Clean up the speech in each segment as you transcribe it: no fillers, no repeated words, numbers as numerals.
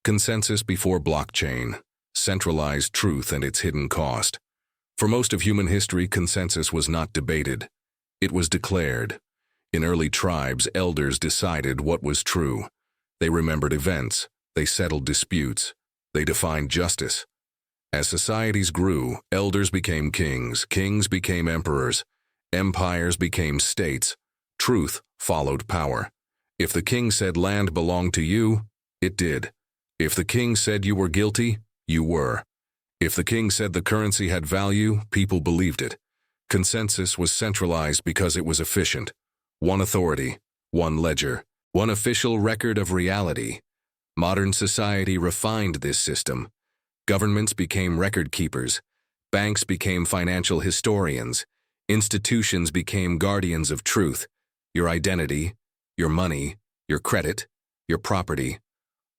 Consensus before blockchain, centralized truth and its hidden cost. For most of human history, consensus was not debated. It was declared. In early tribes, elders decided what was true. They remembered events. They settled disputes. They defined justice. As societies grew, elders became kings, kings became emperors, empires became states. Truth followed power. If the king said land belonged to you, it did. If the king said you were guilty, you were. If the king said the currency had value, people believed it. Consensus was centralized because it was efficient. One authority, one ledger, one official record of reality. Modern society refined this system. Governments became record keepers. Banks became financial historians. Institutions became guardians of truth. Your identity, your money, your credit, your property,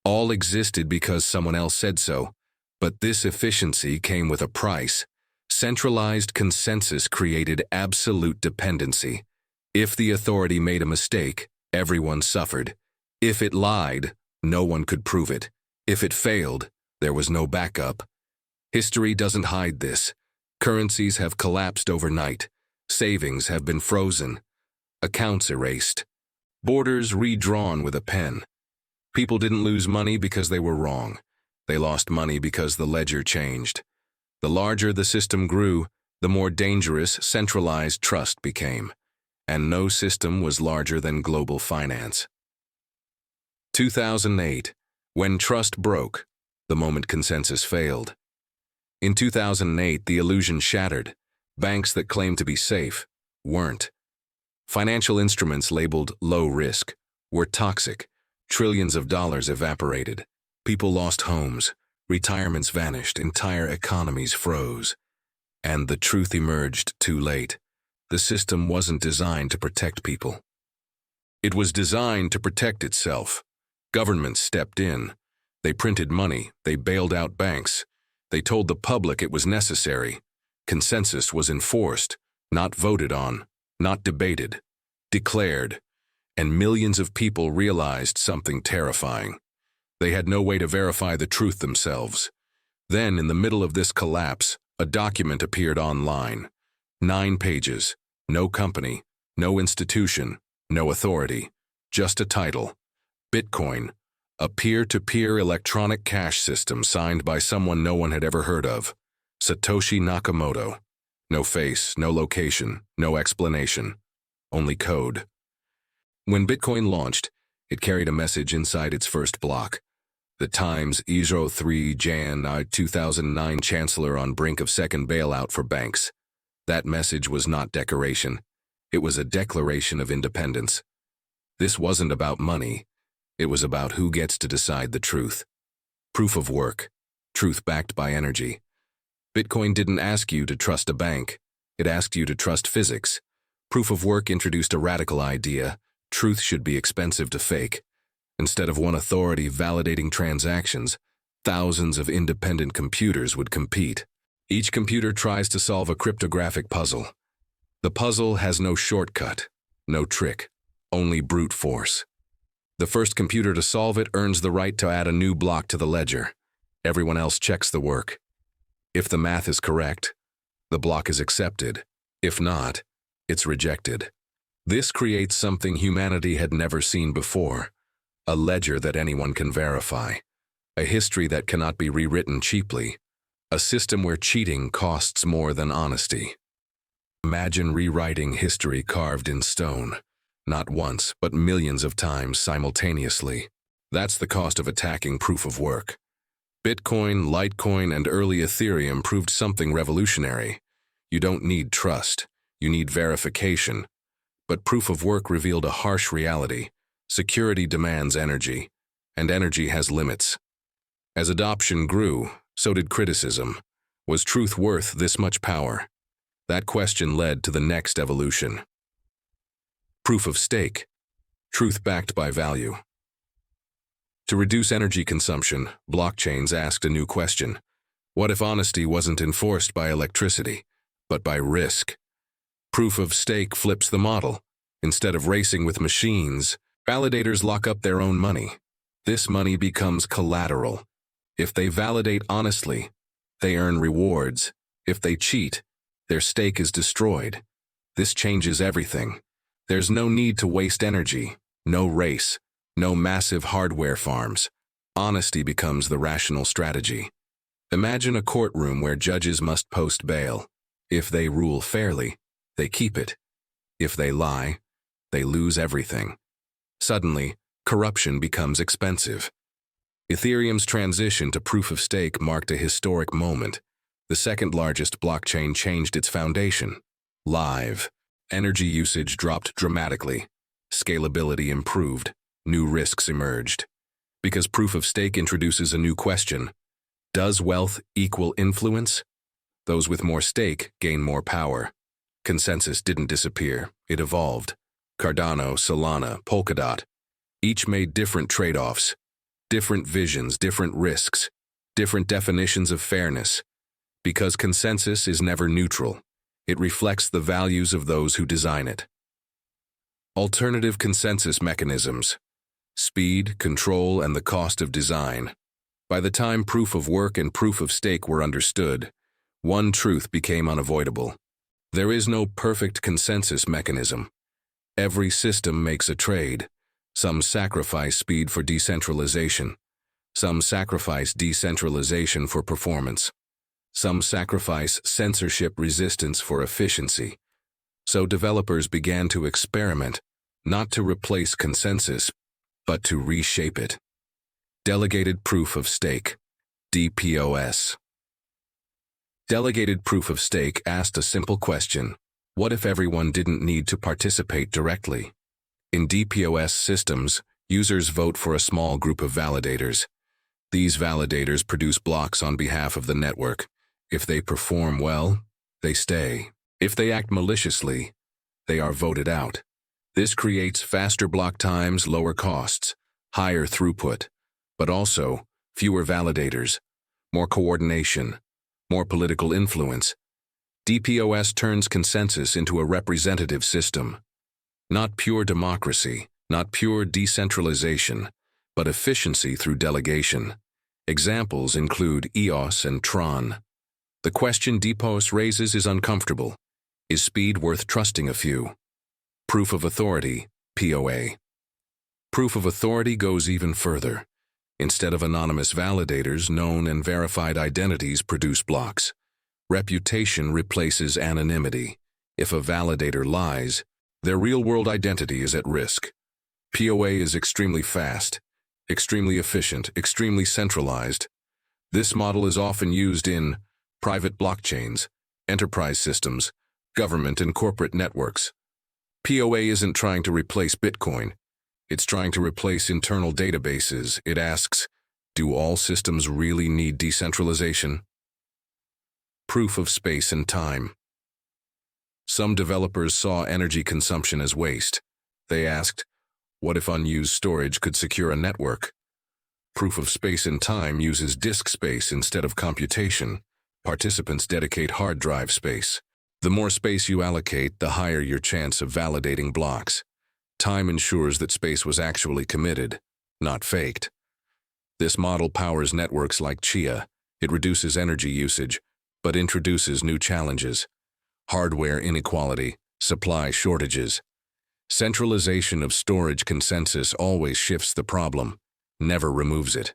all existed because someone else said so. But this efficiency came with a price. Centralized consensus created absolute dependency. If the authority made a mistake, everyone suffered. If it lied, no one could prove it. If it failed, there was no backup. History doesn't hide this. Currencies have collapsed overnight. Savings have been frozen. Accounts erased. Borders redrawn with a pen. People didn't lose money because they were wrong. They lost money because the ledger changed. The larger the system grew, the more dangerous centralized trust became. And no system was larger than global finance. 2008, when trust broke, the moment consensus failed. In 2008, the illusion shattered. Banks that claimed to be safe weren't. Financial instruments labeled low risk were toxic. Trillions of dollars evaporated. People lost homes. Retirements vanished. Entire economies froze. And the truth emerged too late. The system wasn't designed to protect people. It was designed to protect itself. Governments stepped in. They printed money. They bailed out banks. They told the public it was necessary. Consensus was enforced, not voted on, not debated, declared. And millions of people realized something terrifying. They had no way to verify the truth themselves. Then, in the middle of this collapse, a document appeared online. 9 pages. No company, no institution, no authority. Just a title. Bitcoin, a peer-to-peer electronic cash system signed by someone no one had ever heard of. Satoshi Nakamoto. No face, no location, no explanation. Only code. When Bitcoin launched, it carried a message inside its first block. The Times 03 Jan 2009 Chancellor on brink of second bailout for banks. That message was not decoration. It was a declaration of independence. This wasn't about money. It was about who gets to decide the truth. Proof of work. Truth backed by energy. Bitcoin didn't ask you to trust a bank. It asked you to trust physics. Proof of work introduced a radical idea. Truth should be expensive to fake. Instead of one authority validating transactions, thousands of independent computers would compete. Each computer tries to solve a cryptographic puzzle. The puzzle has no shortcut, no trick, only brute force. The first computer to solve it earns the right to add a new block to the ledger. Everyone else checks the work. If the math is correct, the block is accepted. If not, it's rejected. This creates something humanity had never seen before. A ledger that anyone can verify. A history that cannot be rewritten cheaply. A system where cheating costs more than honesty. Imagine rewriting history carved in stone. Not once, but millions of times simultaneously. That's the cost of attacking proof of work. Bitcoin, Litecoin, and early Ethereum proved something revolutionary. You don't need trust. You need verification. But proof of work revealed a harsh reality. Security demands energy, and energy has limits. As adoption grew, so did criticism. Was truth worth this much power? That question led to the next evolution. Proof of stake. Truth backed by value. To reduce energy consumption, blockchains asked a new question. What if honesty wasn't enforced by electricity, but by risk? Proof of stake flips the model. Instead of racing with machines, validators lock up their own money. This money becomes collateral. If they validate honestly, they earn rewards. If they cheat, their stake is destroyed. This changes everything. There's no need to waste energy, no race, no massive hardware farms. Honesty becomes the rational strategy. Imagine a courtroom where judges must post bail. If they rule fairly, they keep it. If they lie, they lose everything. Suddenly, corruption becomes expensive. Ethereum's transition to proof-of-stake marked a historic moment. The second largest blockchain changed its foundation. Live. Energy usage dropped dramatically. Scalability improved. New risks emerged. Because proof-of-stake introduces a new question. Does wealth equal influence? Those with more stake gain more power. Consensus didn't disappear, it evolved. Cardano, Solana, Polkadot. Each made different trade-offs. Different visions, different risks. Different definitions of fairness. Because consensus is never neutral. It reflects the values of those who design it. Alternative consensus mechanisms. Speed, control, and the cost of design. By the time proof of work and proof of stake were understood, one truth became unavoidable. There is no perfect consensus mechanism. Every system makes a trade. Some sacrifice speed for decentralization. Some sacrifice decentralization for performance. Some sacrifice censorship resistance for efficiency. So developers began to experiment, not to replace consensus, but to reshape it. Delegated Proof of Stake, DPoS. Delegated Proof of Stake asked a simple question: what if everyone didn't need to participate directly? In DPoS systems, users vote for a small group of validators. These validators produce blocks on behalf of the network. If they perform well, they stay. If they act maliciously, they are voted out. This creates faster block times, lower costs, higher throughput, but also fewer validators, more coordination, more political influence. DPoS turns consensus into a representative system. Not pure democracy, not pure decentralization, but efficiency through delegation. Examples include EOS and Tron. The question DPoS raises is uncomfortable. Is speed worth trusting a few? Proof of Authority, POA. Proof of Authority goes even further. Instead of anonymous validators, known and verified identities produce blocks. Reputation replaces anonymity. If a validator lies, their real-world identity is at risk. POA is extremely fast, extremely efficient, extremely centralized. This model is often used in private blockchains, enterprise systems, government and corporate networks. POA isn't trying to replace Bitcoin. It's trying to replace internal databases. It asks, do all systems really need decentralization? Proof of space and time. Some developers saw energy consumption as waste. They asked, what if unused storage could secure a network? Proof of space and time uses disk space instead of computation. Participants dedicate hard drive space. The more space you allocate, the higher your chance of validating blocks. Time ensures that space was actually committed, not faked. This model powers networks like Chia. It reduces energy usage, but introduces new challenges. Hardware inequality, supply shortages. Centralization of storage consensus always shifts the problem, never removes it.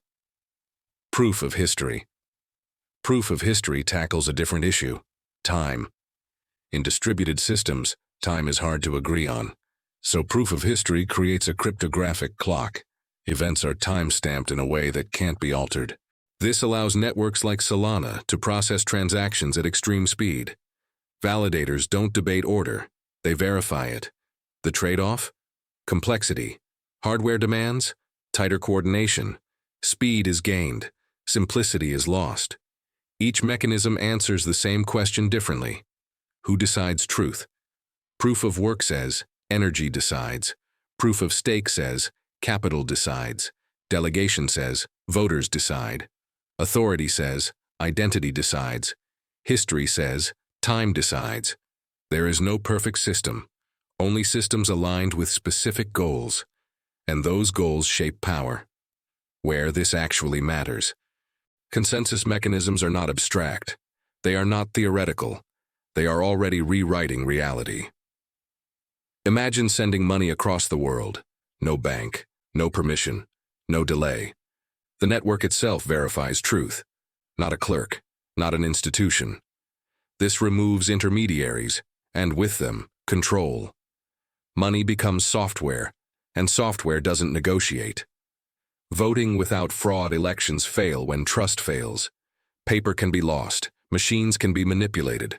Proof of history. Proof of history tackles a different issue: time. In distributed systems, time is hard to agree on. So proof of history creates a cryptographic clock. Events are time-stamped in a way that can't be altered. This allows networks like Solana to process transactions at extreme speed. Validators don't debate order, they verify it. The trade-off? Complexity. Hardware demands? Tighter coordination. Speed is gained. Simplicity is lost. Each mechanism answers the same question differently. Who decides truth? Proof of work says, energy decides. Proof of stake says, capital decides. Delegation says, voters decide. Authority says, identity decides. History says, time decides. There is no perfect system, only systems aligned with specific goals, and those goals shape power. where this actually matters. Consensus mechanisms are not abstract. They are not theoretical. They are already rewriting reality. Imagine sending money across the world. No bank, no permission, no delay. The network itself verifies truth, not a clerk, not an institution. This removes intermediaries, and with them, control. Money becomes software, and software doesn't negotiate. Voting without fraud elections fail when trust fails. Paper can be lost, machines can be manipulated.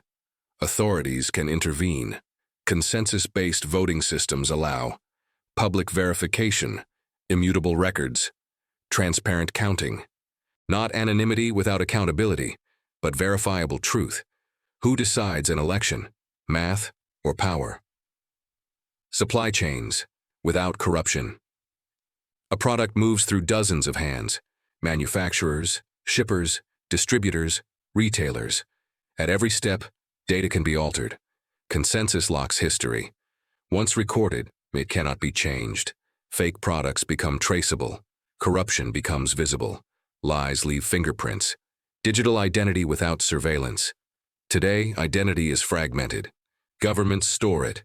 Authorities can intervene. Consensus-based voting systems allow public verification, immutable records, transparent counting. Not anonymity without accountability, but verifiable truth. Who decides an election? Math or power? Supply chains without corruption. A product moves through dozens of hands: manufacturers, shippers, distributors, retailers. At every step, data can be altered. Consensus locks history. Once recorded, it cannot be changed. Fake products become traceable. Corruption becomes visible. Lies leave fingerprints. Digital identity without surveillance. Today, identity is fragmented. Governments store it.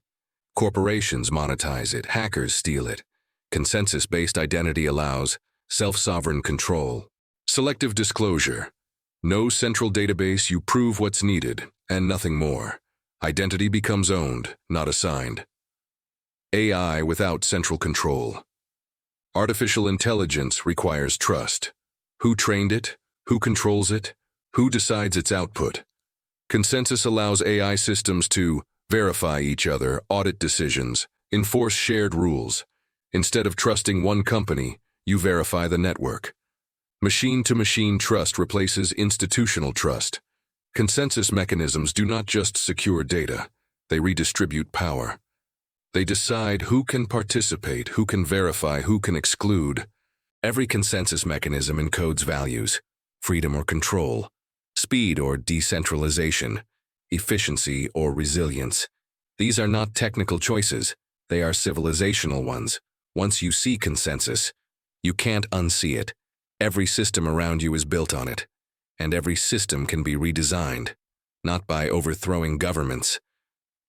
Corporations monetize it. Hackers steal it. Consensus-based identity allows self-sovereign control. Selective disclosure. No central database, you prove what's needed, and nothing more. Identity becomes owned, not assigned. AI without central control. Artificial intelligence requires trust. Who trained it? Who controls it? Who decides its output? Consensus allows AI systems to verify each other, audit decisions, enforce shared rules. Instead of trusting one company, you verify the network. Machine-to-machine trust replaces institutional trust. Consensus mechanisms do not just secure data, they redistribute power. They decide who can participate, who can verify, who can exclude. Every consensus mechanism encodes values: freedom or control, speed or decentralization, efficiency or resilience. These are not technical choices, they are civilizational ones. Once you see consensus, you can't unsee it. Every system around you is built on it, and every system can be redesigned, not by overthrowing governments,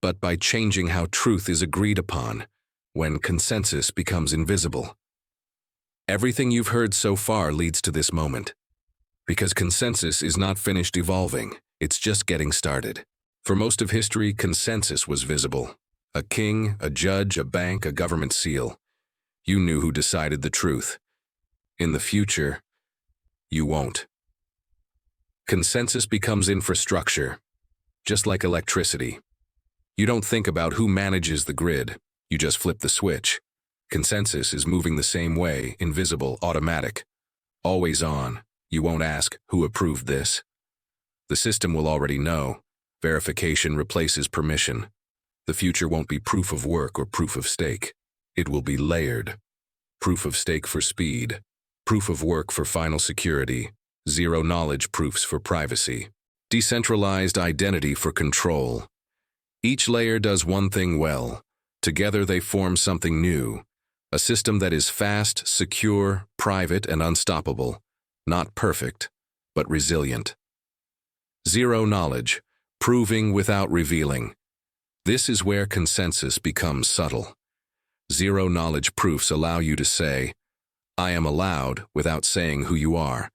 but by changing how truth is agreed upon when consensus becomes invisible. Everything you've heard so far leads to this moment, because consensus is not finished evolving, it's just getting started. For most of history, consensus was visible. A king, a judge, a bank, a government seal. You knew who decided the truth. In the future, you won't. Consensus becomes infrastructure, just like electricity. You don't think about who manages the grid, you just flip the switch. Consensus is moving the same way, invisible, automatic. Always on. You won't ask, who approved this? The system will already know. Verification replaces permission. The future won't be proof of work or proof of stake. It will be layered. Proof of stake for speed. Proof of work for final security. Zero-knowledge proofs for privacy. Decentralized identity for control. Each layer does one thing well. Together they form something new. A system that is fast, secure, private, and unstoppable. Not perfect, but resilient. Zero knowledge. Proving without revealing. This is where consensus becomes subtle. Zero-knowledge proofs allow you to say, I am allowed without saying who you are.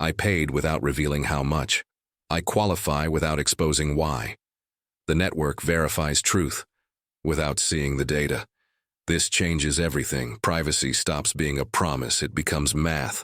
I paid without revealing how much. I qualify without exposing why. The network verifies truth without seeing the data. This changes everything. Privacy stops being a promise, it becomes math.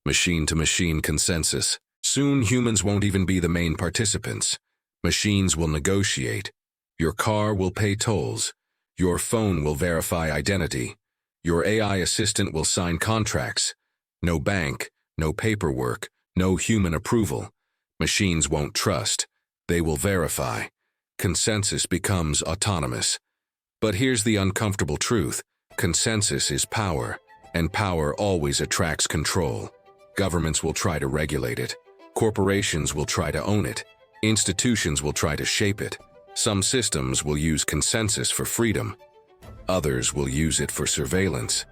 Machine-to-machine consensus. Soon humans won't even be the main participants. Machines will negotiate. Your car will pay tolls. Your phone will verify identity. Your AI assistant will sign contracts. No bank, no paperwork, no human approval. Machines won't trust. They will verify. Consensus becomes autonomous. But here's the uncomfortable truth. Consensus is power, and power always attracts control. Governments will try to regulate it. Corporations will try to own it. Institutions will try to shape it. Some systems will use consensus for freedom. Others will use it for surveillance.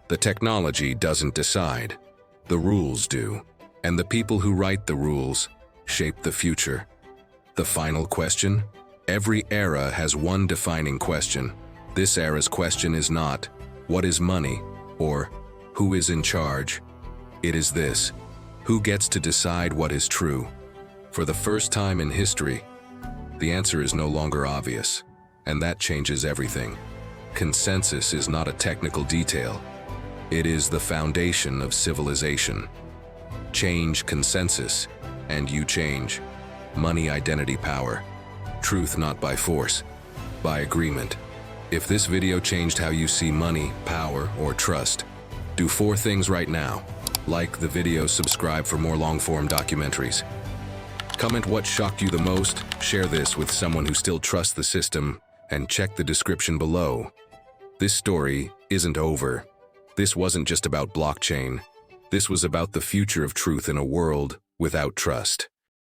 The technology doesn't decide. The rules do. And the people who write the rules shape the future. The final question? Every era has one defining question. This era's question is not, what is money? Or, who is in charge? It is this, who gets to decide what is true? For the first time in history, the answer is no longer obvious, and that changes everything. Consensus is not a technical detail. It is the foundation of civilization. Change consensus, and you change. Money, identity, power. Truth not by force, by agreement. If this video changed how you see money, power, or trust, do 4 things right now. Like the video, subscribe for more long-form documentaries. Comment what shocked you the most, share this with someone who still trusts the system, and check the description below. This story isn't over. This wasn't just about blockchain. This was about the future of truth in a world without trust.